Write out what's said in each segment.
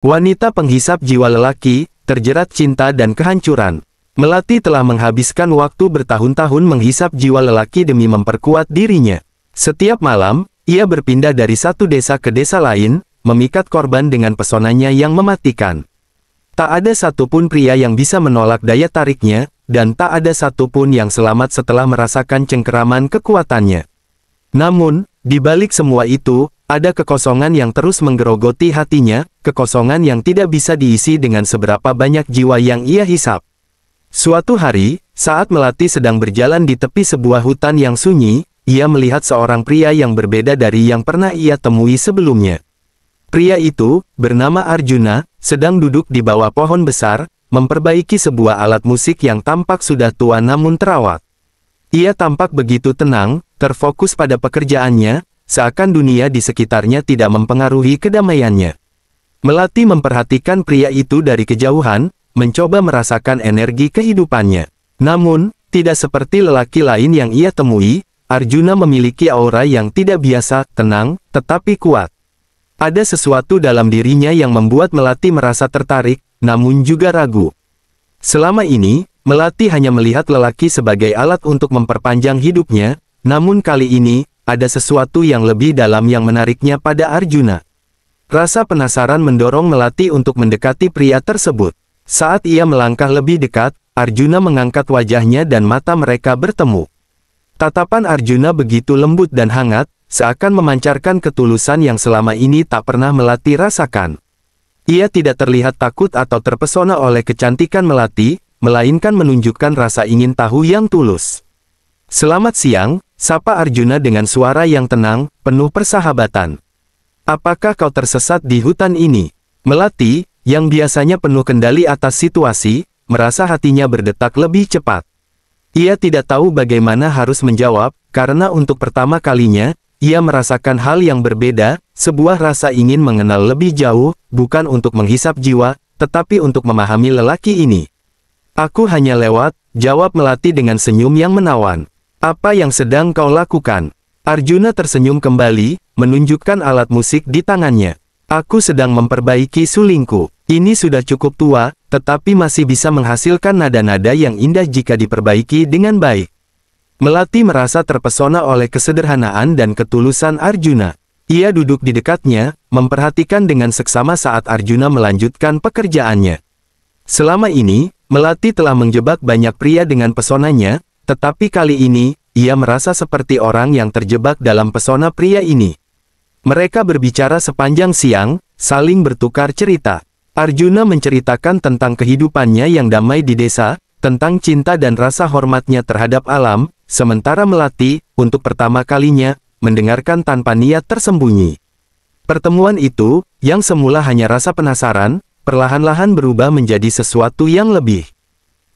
Wanita penghisap jiwa lelaki, terjerat cinta dan kehancuran. Melati telah menghabiskan waktu bertahun-tahun menghisap jiwa lelaki demi memperkuat dirinya. Setiap malam, ia berpindah dari satu desa ke desa lain, memikat korban dengan pesonanya yang mematikan. Tak ada satupun pria yang bisa menolak daya tariknya, dan tak ada satupun yang selamat setelah merasakan cengkeraman kekuatannya. Namun, di balik semua itu, ada kekosongan yang terus menggerogoti hatinya, kekosongan yang tidak bisa diisi dengan seberapa banyak jiwa yang ia hisap. Suatu hari, saat Melati sedang berjalan di tepi sebuah hutan yang sunyi, ia melihat seorang pria yang berbeda dari yang pernah ia temui sebelumnya. Pria itu, bernama Arjuna, sedang duduk di bawah pohon besar, memperbaiki sebuah alat musik yang tampak sudah tua namun terawat. Ia tampak begitu tenang, terfokus pada pekerjaannya, seakan dunia di sekitarnya tidak mempengaruhi kedamaiannya. Melati memperhatikan pria itu dari kejauhan, mencoba merasakan energi kehidupannya. Namun, tidak seperti lelaki lain yang ia temui, Arjuna memiliki aura yang tidak biasa, tenang, tetapi kuat. Ada sesuatu dalam dirinya yang membuat Melati merasa tertarik, namun juga ragu. Selama ini, Melati hanya melihat lelaki sebagai alat untuk memperpanjang hidupnya, namun kali ini, ada sesuatu yang lebih dalam yang menariknya pada Arjuna. Rasa penasaran mendorong Melati untuk mendekati pria tersebut. Saat ia melangkah lebih dekat, Arjuna mengangkat wajahnya dan mata mereka bertemu. Tatapan Arjuna begitu lembut dan hangat, seakan memancarkan ketulusan yang selama ini tak pernah Melati rasakan. Ia tidak terlihat takut atau terpesona oleh kecantikan Melati, melainkan menunjukkan rasa ingin tahu yang tulus. "Selamat siang," sapa Arjuna dengan suara yang tenang, penuh persahabatan. "Apakah kau tersesat di hutan ini?" Melati, yang biasanya penuh kendali atas situasi, merasa hatinya berdetak lebih cepat. Ia tidak tahu bagaimana harus menjawab, karena untuk pertama kalinya, ia merasakan hal yang berbeda, sebuah rasa ingin mengenal lebih jauh, bukan untuk menghisap jiwa, tetapi untuk memahami lelaki ini. "Aku hanya lewat," jawab Melati dengan senyum yang menawan. "Apa yang sedang kau lakukan?" Arjuna tersenyum kembali, menunjukkan alat musik di tangannya. "Aku sedang memperbaiki sulingku. Ini sudah cukup tua, tetapi masih bisa menghasilkan nada-nada yang indah jika diperbaiki dengan baik." Melati merasa terpesona oleh kesederhanaan dan ketulusan Arjuna. Ia duduk di dekatnya, memperhatikan dengan seksama saat Arjuna melanjutkan pekerjaannya. Selama ini, Melati telah menjebak banyak pria dengan pesonanya, tetapi kali ini, ia merasa seperti orang yang terjebak dalam pesona pria ini. Mereka berbicara sepanjang siang, saling bertukar cerita. Arjuna menceritakan tentang kehidupannya yang damai di desa, tentang cinta dan rasa hormatnya terhadap alam, sementara Melati, untuk pertama kalinya, mendengarkan tanpa niat tersembunyi. Pertemuan itu, yang semula hanya rasa penasaran, perlahan-lahan berubah menjadi sesuatu yang lebih.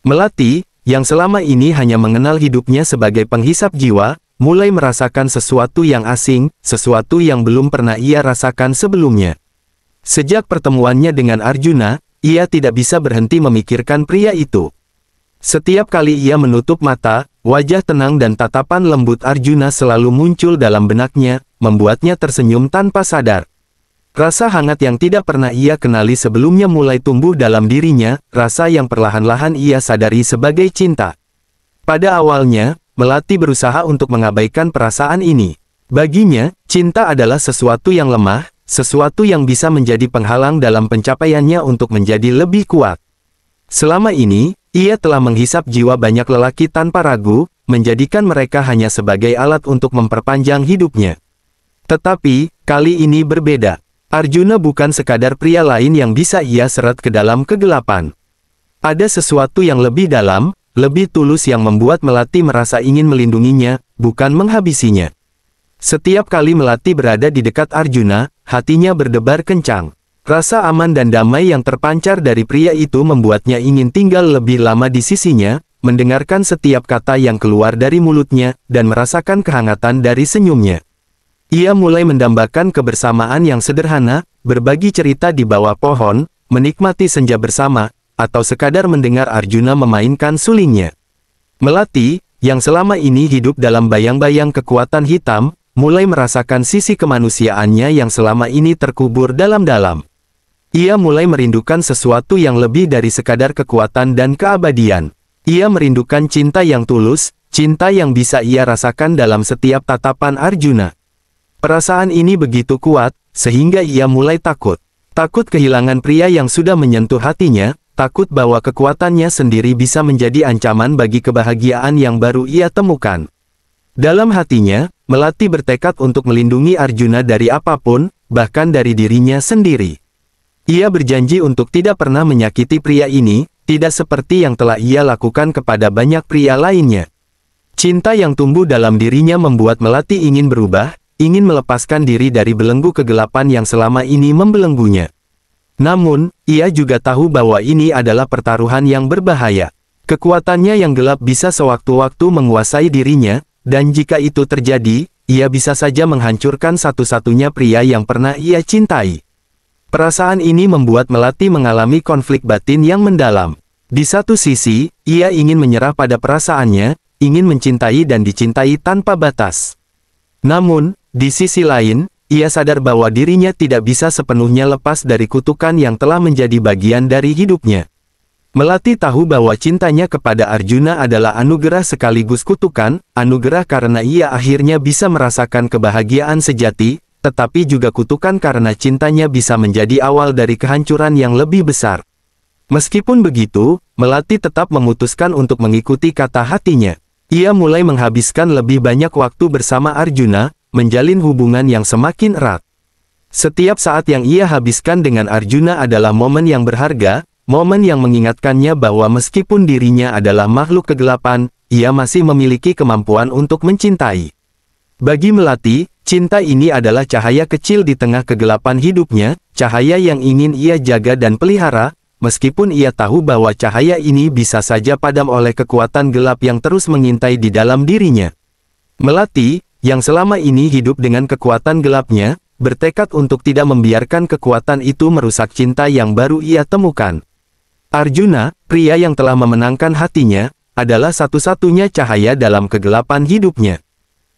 Melati, yang selama ini hanya mengenal hidupnya sebagai penghisap jiwa, mulai merasakan sesuatu yang asing, sesuatu yang belum pernah ia rasakan sebelumnya. Sejak pertemuannya dengan Arjuna, ia tidak bisa berhenti memikirkan pria itu. Setiap kali ia menutup mata, wajah tenang dan tatapan lembut Arjuna selalu muncul dalam benaknya, membuatnya tersenyum tanpa sadar. Rasa hangat yang tidak pernah ia kenali sebelumnya mulai tumbuh dalam dirinya, rasa yang perlahan-lahan ia sadari sebagai cinta. Pada awalnya, Melati berusaha untuk mengabaikan perasaan ini. Baginya, cinta adalah sesuatu yang lemah, sesuatu yang bisa menjadi penghalang dalam pencapaiannya untuk menjadi lebih kuat. Selama ini, ia telah menghisap jiwa banyak lelaki tanpa ragu, menjadikan mereka hanya sebagai alat untuk memperpanjang hidupnya. Tetapi, kali ini berbeda. Arjuna bukan sekadar pria lain yang bisa ia seret ke dalam kegelapan. Ada sesuatu yang lebih dalam, lebih tulus yang membuat Melati merasa ingin melindunginya, bukan menghabisinya. Setiap kali Melati berada di dekat Arjuna, hatinya berdebar kencang. Rasa aman dan damai yang terpancar dari pria itu membuatnya ingin tinggal lebih lama di sisinya, mendengarkan setiap kata yang keluar dari mulutnya, dan merasakan kehangatan dari senyumnya. Ia mulai mendambakan kebersamaan yang sederhana, berbagi cerita di bawah pohon, menikmati senja bersama, atau sekadar mendengar Arjuna memainkan sulingnya. Melati, yang selama ini hidup dalam bayang-bayang kekuatan hitam, mulai merasakan sisi kemanusiaannya yang selama ini terkubur dalam-dalam. Ia mulai merindukan sesuatu yang lebih dari sekadar kekuatan dan keabadian. Ia merindukan cinta yang tulus, cinta yang bisa ia rasakan dalam setiap tatapan Arjuna. Perasaan ini begitu kuat, sehingga ia mulai takut. Takut kehilangan pria yang sudah menyentuh hatinya, takut bahwa kekuatannya sendiri bisa menjadi ancaman bagi kebahagiaan yang baru ia temukan. Dalam hatinya, Melati bertekad untuk melindungi Arjuna dari apapun, bahkan dari dirinya sendiri. Ia berjanji untuk tidak pernah menyakiti pria ini, tidak seperti yang telah ia lakukan kepada banyak pria lainnya. Cinta yang tumbuh dalam dirinya membuat Melati ingin berubah, ingin melepaskan diri dari belenggu kegelapan yang selama ini membelenggunya. Namun, ia juga tahu bahwa ini adalah pertaruhan yang berbahaya. Kekuatannya yang gelap bisa sewaktu-waktu menguasai dirinya, dan jika itu terjadi, ia bisa saja menghancurkan satu-satunya pria yang pernah ia cintai. Perasaan ini membuat Melati mengalami konflik batin yang mendalam. Di satu sisi, ia ingin menyerah pada perasaannya, ingin mencintai dan dicintai tanpa batas. Namun, di sisi lain, ia sadar bahwa dirinya tidak bisa sepenuhnya lepas dari kutukan yang telah menjadi bagian dari hidupnya. Melati tahu bahwa cintanya kepada Arjuna adalah anugerah sekaligus kutukan, anugerah karena ia akhirnya bisa merasakan kebahagiaan sejati, tetapi juga kutukan karena cintanya bisa menjadi awal dari kehancuran yang lebih besar. Meskipun begitu, Melati tetap memutuskan untuk mengikuti kata hatinya. Ia mulai menghabiskan lebih banyak waktu bersama Arjuna, menjalin hubungan yang semakin erat. Setiap saat yang ia habiskan dengan Arjuna adalah momen yang berharga, momen yang mengingatkannya bahwa meskipun dirinya adalah makhluk kegelapan, ia masih memiliki kemampuan untuk mencintai. Bagi Melati, cinta ini adalah cahaya kecil di tengah kegelapan hidupnya, cahaya yang ingin ia jaga dan pelihara, meskipun ia tahu bahwa cahaya ini bisa saja padam oleh kekuatan gelap yang terus mengintai di dalam dirinya. Melati, yang selama ini hidup dengan kekuatan gelapnya, bertekad untuk tidak membiarkan kekuatan itu merusak cinta yang baru ia temukan. Arjuna, pria yang telah memenangkan hatinya, adalah satu-satunya cahaya dalam kegelapan hidupnya.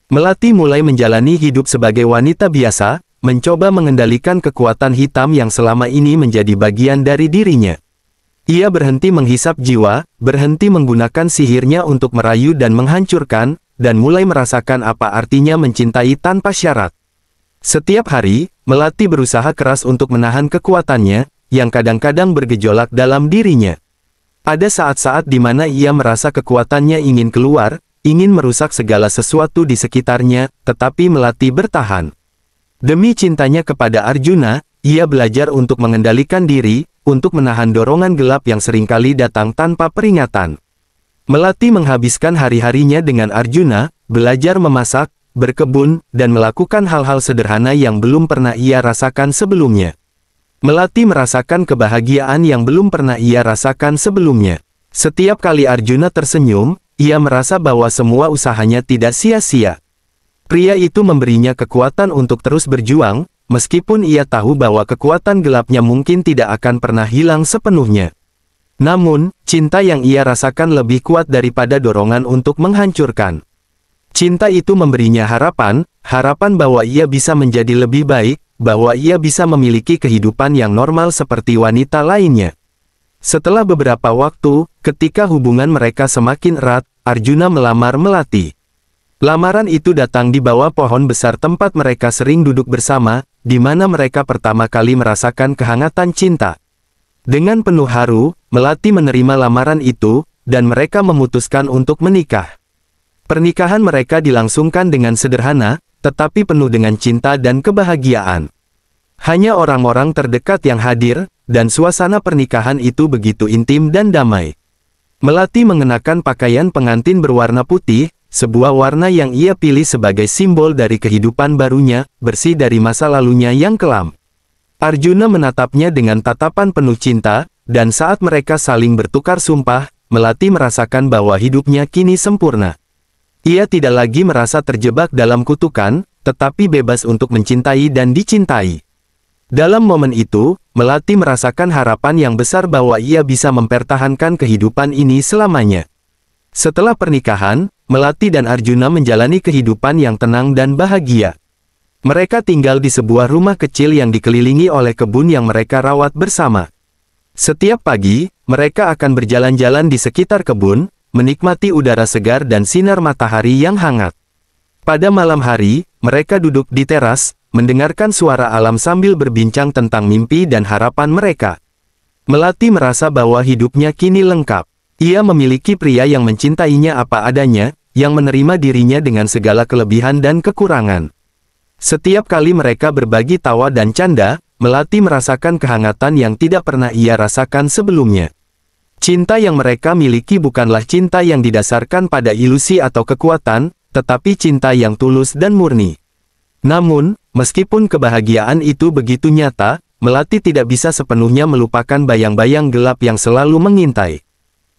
Melati mulai menjalani hidup sebagai wanita biasa, mencoba mengendalikan kekuatan hitam yang selama ini menjadi bagian dari dirinya. Ia berhenti menghisap jiwa, berhenti menggunakan sihirnya untuk merayu dan menghancurkan, dan mulai merasakan apa artinya mencintai tanpa syarat. Setiap hari, Melati berusaha keras untuk menahan kekuatannya, yang kadang-kadang bergejolak dalam dirinya. Ada saat-saat di mana ia merasa kekuatannya ingin keluar, ingin merusak segala sesuatu di sekitarnya, tetapi Melati bertahan. Demi cintanya kepada Arjuna, ia belajar untuk mengendalikan diri, untuk menahan dorongan gelap yang seringkali datang tanpa peringatan. Melati menghabiskan hari-harinya dengan Arjuna, belajar memasak, berkebun, dan melakukan hal-hal sederhana yang belum pernah ia rasakan sebelumnya. Melati merasakan kebahagiaan yang belum pernah ia rasakan sebelumnya. Setiap kali Arjuna tersenyum, ia merasa bahwa semua usahanya tidak sia-sia. Pria itu memberinya kekuatan untuk terus berjuang, meskipun ia tahu bahwa kekuatan gelapnya mungkin tidak akan pernah hilang sepenuhnya. Namun, cinta yang ia rasakan lebih kuat daripada dorongan untuk menghancurkan. Cinta itu memberinya harapan, harapan bahwa ia bisa menjadi lebih baik, bahwa ia bisa memiliki kehidupan yang normal seperti wanita lainnya. Setelah beberapa waktu, ketika hubungan mereka semakin erat, Arjuna melamar Melati. Lamaran itu datang di bawah pohon besar tempat mereka sering duduk bersama, di mana mereka pertama kali merasakan kehangatan cinta. Dengan penuh haru, Melati menerima lamaran itu, dan mereka memutuskan untuk menikah. Pernikahan mereka dilangsungkan dengan sederhana, tetapi penuh dengan cinta dan kebahagiaan. Hanya orang-orang terdekat yang hadir, dan suasana pernikahan itu begitu intim dan damai. Melati mengenakan pakaian pengantin berwarna putih, sebuah warna yang ia pilih sebagai simbol dari kehidupan barunya, bersih dari masa lalunya yang kelam. Arjuna menatapnya dengan tatapan penuh cinta, dan saat mereka saling bertukar sumpah, Melati merasakan bahwa hidupnya kini sempurna. Ia tidak lagi merasa terjebak dalam kutukan, tetapi bebas untuk mencintai dan dicintai. Dalam momen itu, Melati merasakan harapan yang besar bahwa ia bisa mempertahankan kehidupan ini selamanya. Setelah pernikahan, Melati dan Arjuna menjalani kehidupan yang tenang dan bahagia. Mereka tinggal di sebuah rumah kecil yang dikelilingi oleh kebun yang mereka rawat bersama. Setiap pagi, mereka akan berjalan-jalan di sekitar kebun, menikmati udara segar dan sinar matahari yang hangat. Pada malam hari, mereka duduk di teras, mendengarkan suara alam sambil berbincang tentang mimpi dan harapan mereka. Melati merasa bahwa hidupnya kini lengkap. Ia memiliki pria yang mencintainya apa adanya, yang menerima dirinya dengan segala kelebihan dan kekurangan. Setiap kali mereka berbagi tawa dan canda, Melati merasakan kehangatan yang tidak pernah ia rasakan sebelumnya. Cinta yang mereka miliki bukanlah cinta yang didasarkan pada ilusi atau kekuatan, tetapi cinta yang tulus dan murni. Namun, meskipun kebahagiaan itu begitu nyata, Melati tidak bisa sepenuhnya melupakan bayang-bayang gelap yang selalu mengintai.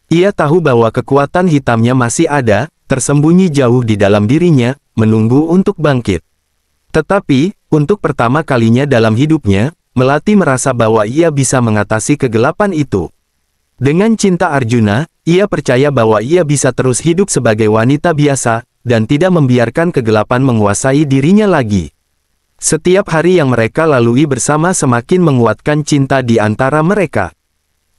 Ia tahu bahwa kekuatan hitamnya masih ada, tersembunyi jauh di dalam dirinya, menunggu untuk bangkit. Tetapi, untuk pertama kalinya dalam hidupnya, Melati merasa bahwa ia bisa mengatasi kegelapan itu. Dengan cinta Arjuna, ia percaya bahwa ia bisa terus hidup sebagai wanita biasa, dan tidak membiarkan kegelapan menguasai dirinya lagi. Setiap hari yang mereka lalui bersama semakin menguatkan cinta di antara mereka.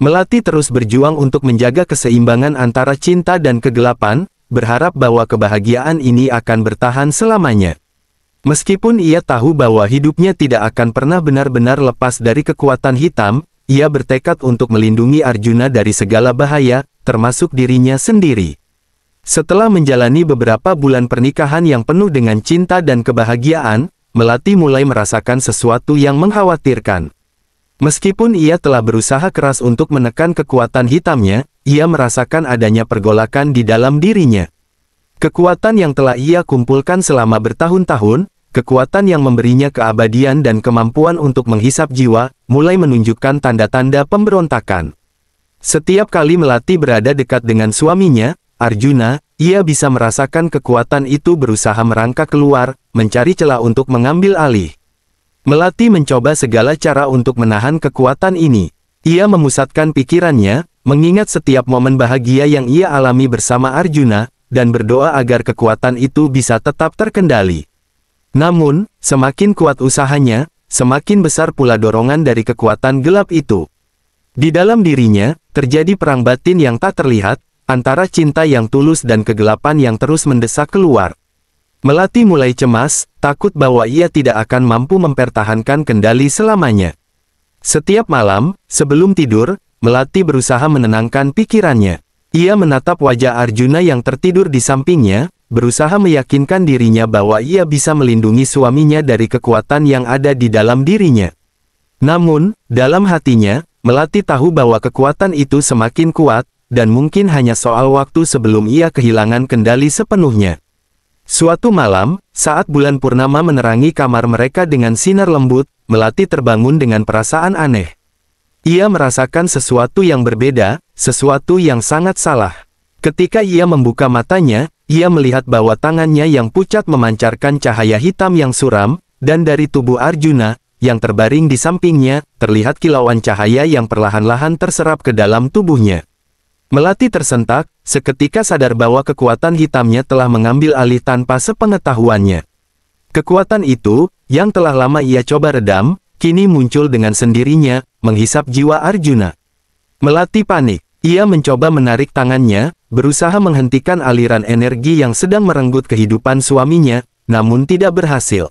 Melati terus berjuang untuk menjaga keseimbangan antara cinta dan kegelapan, berharap bahwa kebahagiaan ini akan bertahan selamanya. Meskipun ia tahu bahwa hidupnya tidak akan pernah benar-benar lepas dari kekuatan hitam, ia bertekad untuk melindungi Arjuna dari segala bahaya, termasuk dirinya sendiri. Setelah menjalani beberapa bulan pernikahan yang penuh dengan cinta dan kebahagiaan, Melati mulai merasakan sesuatu yang mengkhawatirkan. Meskipun ia telah berusaha keras untuk menekan kekuatan hitamnya, ia merasakan adanya pergolakan di dalam dirinya. Kekuatan yang telah ia kumpulkan selama bertahun-tahun, kekuatan yang memberinya keabadian dan kemampuan untuk menghisap jiwa, mulai menunjukkan tanda-tanda pemberontakan. Setiap kali Melati berada dekat dengan suaminya, Arjuna, ia bisa merasakan kekuatan itu berusaha merangkak keluar, mencari celah untuk mengambil alih. Melati mencoba segala cara untuk menahan kekuatan ini. Ia memusatkan pikirannya, mengingat setiap momen bahagia yang ia alami bersama Arjuna, dan berdoa agar kekuatan itu bisa tetap terkendali. Namun, semakin kuat usahanya, semakin besar pula dorongan dari kekuatan gelap itu. Di dalam dirinya, terjadi perang batin yang tak terlihat, antara cinta yang tulus dan kegelapan yang terus mendesak keluar. Melati mulai cemas, takut bahwa ia tidak akan mampu mempertahankan kendali selamanya. Setiap malam, sebelum tidur, Melati berusaha menenangkan pikirannya. Ia menatap wajah Arjuna yang tertidur di sampingnya, berusaha meyakinkan dirinya bahwa ia bisa melindungi suaminya dari kekuatan yang ada di dalam dirinya. Namun, dalam hatinya, Melati tahu bahwa kekuatan itu semakin kuat, dan mungkin hanya soal waktu sebelum ia kehilangan kendali sepenuhnya. Suatu malam, saat bulan purnama menerangi kamar mereka dengan sinar lembut, Melati terbangun dengan perasaan aneh. Ia merasakan sesuatu yang berbeda, sesuatu yang sangat salah. Ketika ia membuka matanya, ia melihat bahwa tangannya yang pucat memancarkan cahaya hitam yang suram, dan dari tubuh Arjuna, yang terbaring di sampingnya, terlihat kilauan cahaya yang perlahan-lahan terserap ke dalam tubuhnya. Melati tersentak, seketika sadar bahwa kekuatan hitamnya telah mengambil alih tanpa sepengetahuannya. Kekuatan itu, yang telah lama ia coba redam, kini muncul dengan sendirinya, menghisap jiwa Arjuna. Melati panik. Ia mencoba menarik tangannya, berusaha menghentikan aliran energi yang sedang merenggut kehidupan suaminya, namun tidak berhasil.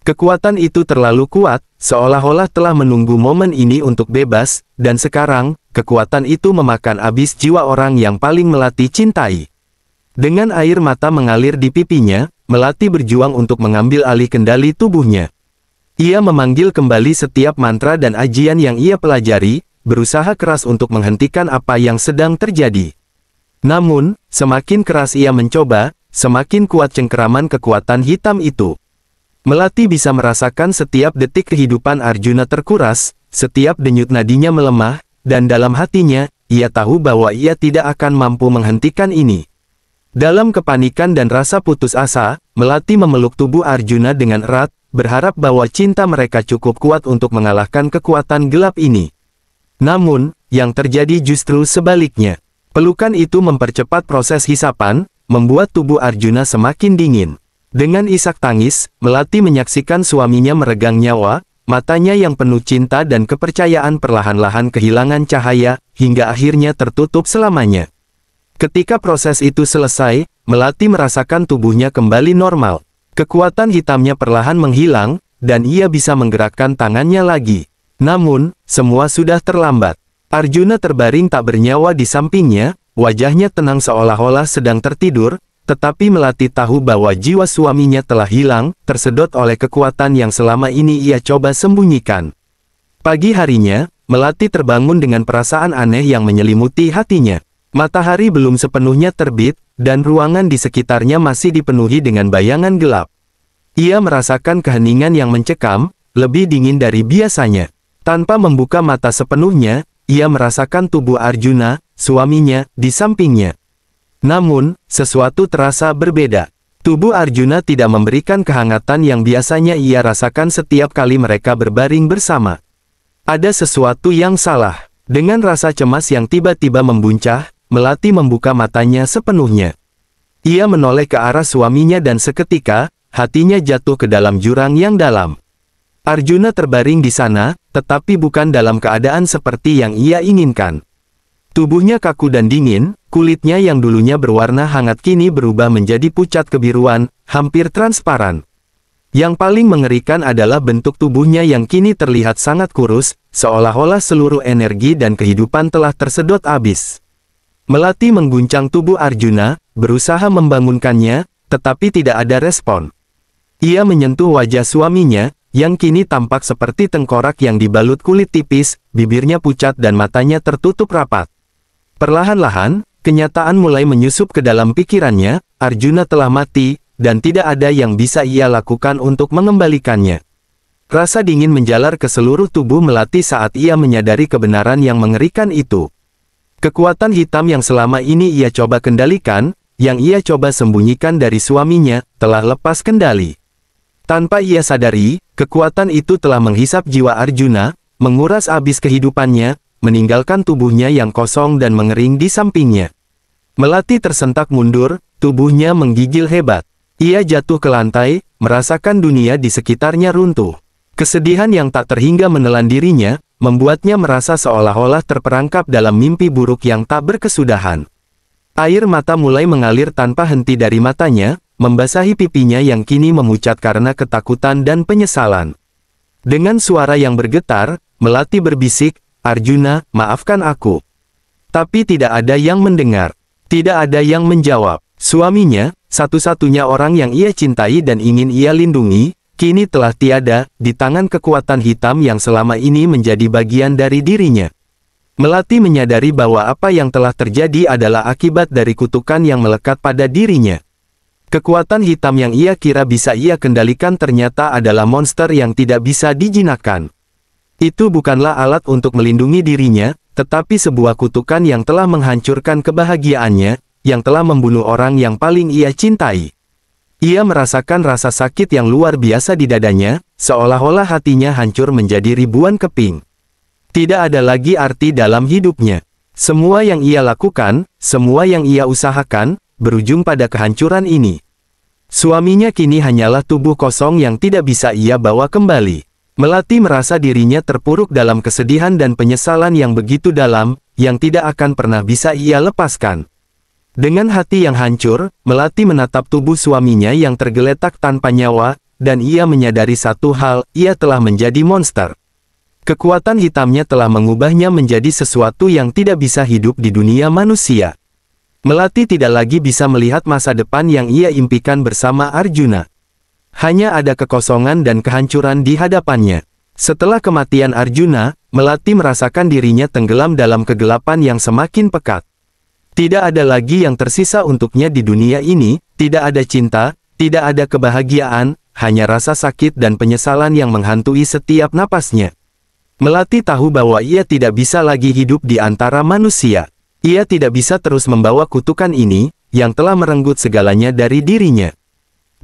Kekuatan itu terlalu kuat, seolah-olah telah menunggu momen ini untuk bebas, dan sekarang, kekuatan itu memakan habis jiwa orang yang paling Melati cintai. Dengan air mata mengalir di pipinya, Melati berjuang untuk mengambil alih kendali tubuhnya. Ia memanggil kembali setiap mantra dan ajian yang ia pelajari, berusaha keras untuk menghentikan apa yang sedang terjadi. Namun, semakin keras ia mencoba, semakin kuat cengkeraman kekuatan hitam itu. Melati bisa merasakan setiap detik kehidupan Arjuna terkuras, setiap denyut nadinya melemah, dan dalam hatinya, ia tahu bahwa ia tidak akan mampu menghentikan ini. Dalam kepanikan dan rasa putus asa, Melati memeluk tubuh Arjuna dengan erat, berharap bahwa cinta mereka cukup kuat untuk mengalahkan kekuatan gelap ini. Namun, yang terjadi justru sebaliknya. Pelukan itu mempercepat proses hisapan, membuat tubuh Arjuna semakin dingin. Dengan isak tangis, Melati menyaksikan suaminya meregang nyawa, matanya yang penuh cinta dan kepercayaan perlahan-lahan kehilangan cahaya, hingga akhirnya tertutup selamanya. Ketika proses itu selesai, Melati merasakan tubuhnya kembali normal. Kekuatan hitamnya perlahan menghilang, dan ia bisa menggerakkan tangannya lagi. Namun, semua sudah terlambat. Arjuna terbaring tak bernyawa di sampingnya, wajahnya tenang seolah-olah sedang tertidur, tetapi Melati tahu bahwa jiwa suaminya telah hilang, tersedot oleh kekuatan yang selama ini ia coba sembunyikan. Pagi harinya, Melati terbangun dengan perasaan aneh yang menyelimuti hatinya. Matahari belum sepenuhnya terbit, dan ruangan di sekitarnya masih dipenuhi dengan bayangan gelap. Ia merasakan keheningan yang mencekam, lebih dingin dari biasanya. Tanpa membuka mata sepenuhnya, ia merasakan tubuh Arjuna, suaminya, di sampingnya. Namun, sesuatu terasa berbeda. Tubuh Arjuna tidak memberikan kehangatan yang biasanya ia rasakan setiap kali mereka berbaring bersama. Ada sesuatu yang salah. Dengan rasa cemas yang tiba-tiba membuncah, Melati membuka matanya sepenuhnya. Ia menoleh ke arah suaminya dan seketika, hatinya jatuh ke dalam jurang yang dalam. Arjuna terbaring di sana, tetapi bukan dalam keadaan seperti yang ia inginkan. Tubuhnya kaku dan dingin, kulitnya yang dulunya berwarna hangat kini berubah menjadi pucat kebiruan, hampir transparan. Yang paling mengerikan adalah bentuk tubuhnya yang kini terlihat sangat kurus, seolah-olah seluruh energi dan kehidupan telah tersedot habis. Melati mengguncang tubuh Arjuna, berusaha membangunkannya, tetapi tidak ada respon. Ia menyentuh wajah suaminya, yang kini tampak seperti tengkorak yang dibalut kulit tipis, bibirnya pucat dan matanya tertutup rapat. Perlahan-lahan, kenyataan mulai menyusup ke dalam pikirannya, Arjuna telah mati, dan tidak ada yang bisa ia lakukan untuk mengembalikannya. Rasa dingin menjalar ke seluruh tubuh Melati saat ia menyadari kebenaran yang mengerikan itu. Kekuatan hitam yang selama ini ia coba kendalikan, yang ia coba sembunyikan dari suaminya, telah lepas kendali. Tanpa ia sadari, kekuatan itu telah menghisap jiwa Arjuna, menguras habis kehidupannya, meninggalkan tubuhnya yang kosong dan mengering di sampingnya. Melati tersentak mundur, tubuhnya menggigil hebat. Ia jatuh ke lantai, merasakan dunia di sekitarnya runtuh. Kesedihan yang tak terhingga menelan dirinya, membuatnya merasa seolah-olah terperangkap dalam mimpi buruk yang tak berkesudahan. Air mata mulai mengalir tanpa henti dari matanya, membasahi pipinya yang kini memucat karena ketakutan dan penyesalan. Dengan suara yang bergetar, Melati berbisik, "Arjuna, maafkan aku." Tapi tidak ada yang mendengar. Tidak ada yang menjawab. Suaminya, satu-satunya orang yang ia cintai dan ingin ia lindungi, kini telah tiada, di tangan kekuatan hitam yang selama ini menjadi bagian dari dirinya. Melati menyadari bahwa apa yang telah terjadi adalah akibat dari kutukan yang melekat pada dirinya. Kekuatan hitam yang ia kira bisa ia kendalikan ternyata adalah monster yang tidak bisa dijinakkan. Itu bukanlah alat untuk melindungi dirinya, tetapi sebuah kutukan yang telah menghancurkan kebahagiaannya, yang telah membunuh orang yang paling ia cintai. Ia merasakan rasa sakit yang luar biasa di dadanya, seolah-olah hatinya hancur menjadi ribuan keping. Tidak ada lagi arti dalam hidupnya. Semua yang ia lakukan, semua yang ia usahakan, berujung pada kehancuran ini. Suaminya kini hanyalah tubuh kosong yang tidak bisa ia bawa kembali. Melati merasa dirinya terpuruk dalam kesedihan dan penyesalan yang begitu dalam, yang tidak akan pernah bisa ia lepaskan. Dengan hati yang hancur, Melati menatap tubuh suaminya yang tergeletak tanpa nyawa, dan ia menyadari satu hal, ia telah menjadi monster. Kekuatan hitamnya telah mengubahnya menjadi sesuatu yang tidak bisa hidup di dunia manusia. Melati tidak lagi bisa melihat masa depan yang ia impikan bersama Arjuna. Hanya ada kekosongan dan kehancuran di hadapannya. Setelah kematian Arjuna, Melati merasakan dirinya tenggelam dalam kegelapan yang semakin pekat. Tidak ada lagi yang tersisa untuknya di dunia ini, tidak ada cinta, tidak ada kebahagiaan, hanya rasa sakit dan penyesalan yang menghantui setiap napasnya. Melati tahu bahwa ia tidak bisa lagi hidup di antara manusia. Ia tidak bisa terus membawa kutukan ini, yang telah merenggut segalanya dari dirinya.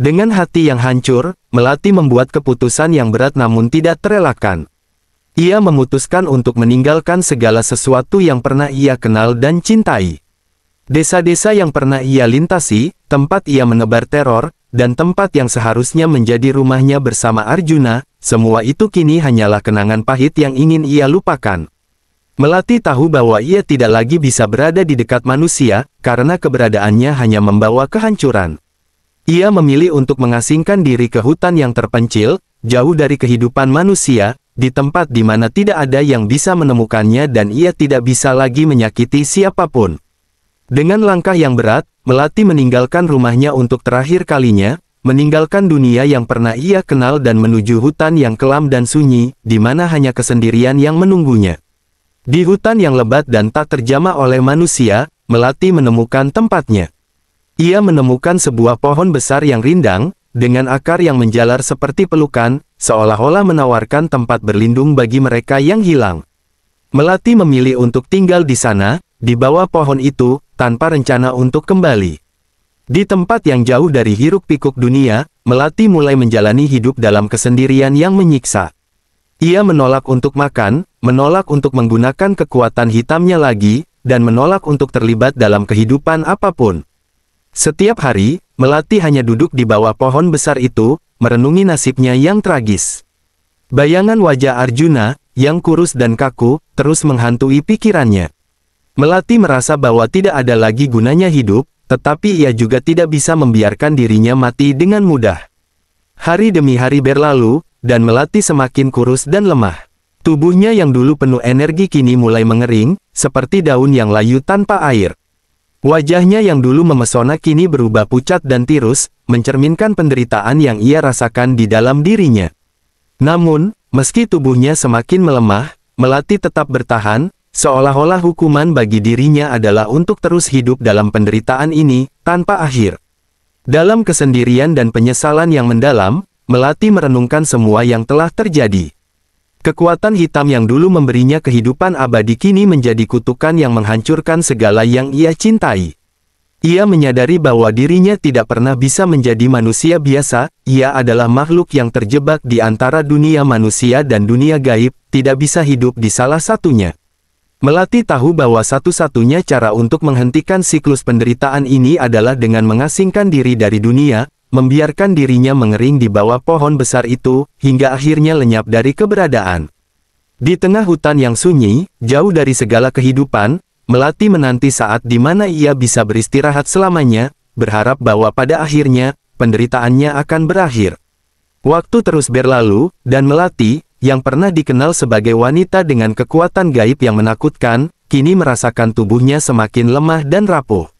Dengan hati yang hancur, Melati membuat keputusan yang berat namun tidak terelakkan. Ia memutuskan untuk meninggalkan segala sesuatu yang pernah ia kenal dan cintai. Desa-desa yang pernah ia lintasi, tempat ia menebar teror, dan tempat yang seharusnya menjadi rumahnya bersama Arjuna, semua itu kini hanyalah kenangan pahit yang ingin ia lupakan. Melati tahu bahwa ia tidak lagi bisa berada di dekat manusia, karena keberadaannya hanya membawa kehancuran. Ia memilih untuk mengasingkan diri ke hutan yang terpencil, jauh dari kehidupan manusia, di tempat di mana tidak ada yang bisa menemukannya dan ia tidak bisa lagi menyakiti siapapun. Dengan langkah yang berat, Melati meninggalkan rumahnya untuk terakhir kalinya, meninggalkan dunia yang pernah ia kenal dan menuju hutan yang kelam dan sunyi, di mana hanya kesendirian yang menunggunya. Di hutan yang lebat dan tak terjamah oleh manusia, Melati menemukan tempatnya. Ia menemukan sebuah pohon besar yang rindang, dengan akar yang menjalar seperti pelukan, seolah-olah menawarkan tempat berlindung bagi mereka yang hilang. Melati memilih untuk tinggal di sana, di bawah pohon itu, tanpa rencana untuk kembali. Di tempat yang jauh dari hiruk-pikuk dunia, Melati mulai menjalani hidup dalam kesendirian yang menyiksa. Ia menolak untuk makan, menolak untuk menggunakan kekuatan hitamnya lagi, dan menolak untuk terlibat dalam kehidupan apapun. Setiap hari, Melati hanya duduk di bawah pohon besar itu, merenungi nasibnya yang tragis. Bayangan wajah Arjuna, yang kurus dan kaku, terus menghantui pikirannya. Melati merasa bahwa tidak ada lagi gunanya hidup, tetapi ia juga tidak bisa membiarkan dirinya mati dengan mudah. Hari demi hari berlalu, dan Melati semakin kurus dan lemah. Tubuhnya yang dulu penuh energi kini mulai mengering, seperti daun yang layu tanpa air. Wajahnya yang dulu memesona kini berubah pucat dan tirus, mencerminkan penderitaan yang ia rasakan di dalam dirinya. Namun, meski tubuhnya semakin melemah, Melati tetap bertahan, seolah-olah hukuman bagi dirinya adalah untuk terus hidup dalam penderitaan ini, tanpa akhir. Dalam kesendirian dan penyesalan yang mendalam, Melati merenungkan semua yang telah terjadi. Kekuatan hitam yang dulu memberinya kehidupan abadi kini menjadi kutukan yang menghancurkan segala yang ia cintai. Ia menyadari bahwa dirinya tidak pernah bisa menjadi manusia biasa, ia adalah makhluk yang terjebak di antara dunia manusia dan dunia gaib, tidak bisa hidup di salah satunya. Melati tahu bahwa satu-satunya cara untuk menghentikan siklus penderitaan ini adalah dengan mengasingkan diri dari dunia, membiarkan dirinya mengering di bawah pohon besar itu, hingga akhirnya lenyap dari keberadaan. Di tengah hutan yang sunyi, jauh dari segala kehidupan, Melati menanti saat di mana ia bisa beristirahat selamanya, berharap bahwa pada akhirnya, penderitaannya akan berakhir. Waktu terus berlalu, dan Melati, yang pernah dikenal sebagai wanita dengan kekuatan gaib yang menakutkan, kini merasakan tubuhnya semakin lemah dan rapuh.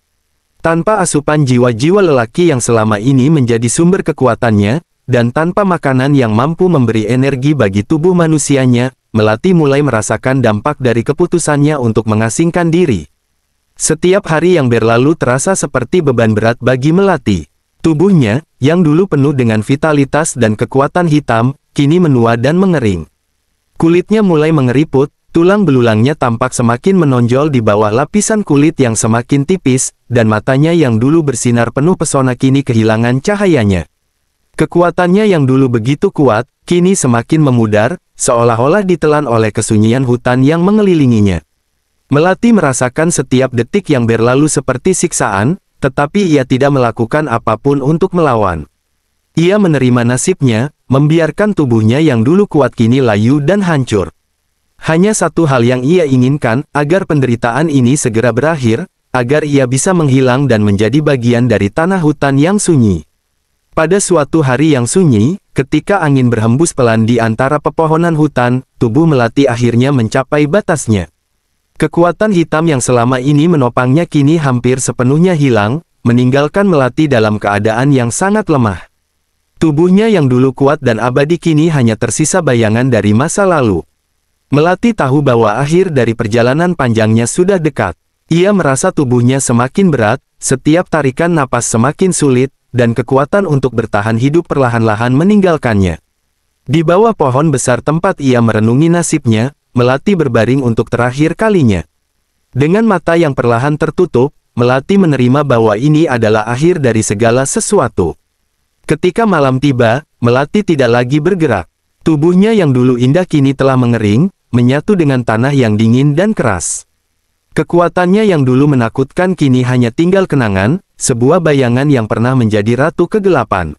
Tanpa asupan jiwa-jiwa lelaki yang selama ini menjadi sumber kekuatannya, dan tanpa makanan yang mampu memberi energi bagi tubuh manusianya, Melati mulai merasakan dampak dari keputusannya untuk mengasingkan diri. Setiap hari yang berlalu terasa seperti beban berat bagi Melati. Tubuhnya, yang dulu penuh dengan vitalitas dan kekuatan hitam, kini menua dan mengering. Kulitnya mulai mengeriput, tulang belulangnya tampak semakin menonjol di bawah lapisan kulit yang semakin tipis, dan matanya yang dulu bersinar penuh pesona kini kehilangan cahayanya. Kekuatannya yang dulu begitu kuat, kini semakin memudar, seolah-olah ditelan oleh kesunyian hutan yang mengelilinginya. Melati merasakan setiap detik yang berlalu seperti siksaan, tetapi ia tidak melakukan apapun untuk melawan. Ia menerima nasibnya, membiarkan tubuhnya yang dulu kuat kini layu dan hancur. Hanya satu hal yang ia inginkan, agar penderitaan ini segera berakhir, agar ia bisa menghilang dan menjadi bagian dari tanah hutan yang sunyi. Pada suatu hari yang sunyi, ketika angin berhembus pelan di antara pepohonan hutan, tubuh Melati akhirnya mencapai batasnya. Kekuatan hitam yang selama ini menopangnya kini hampir sepenuhnya hilang, meninggalkan Melati dalam keadaan yang sangat lemah. Tubuhnya yang dulu kuat dan abadi kini hanya tersisa bayangan dari masa lalu. Melati tahu bahwa akhir dari perjalanan panjangnya sudah dekat. Ia merasa tubuhnya semakin berat, setiap tarikan napas semakin sulit, dan kekuatan untuk bertahan hidup perlahan-lahan meninggalkannya. Di bawah pohon besar tempat ia merenungi nasibnya, Melati berbaring untuk terakhir kalinya. Dengan mata yang perlahan tertutup, Melati menerima bahwa ini adalah akhir dari segala sesuatu. Ketika malam tiba, Melati tidak lagi bergerak. Tubuhnya yang dulu indah kini telah mengering, menyatu dengan tanah yang dingin dan keras. Kekuatannya yang dulu menakutkan kini hanya tinggal kenangan, sebuah bayangan yang pernah menjadi ratu kegelapan.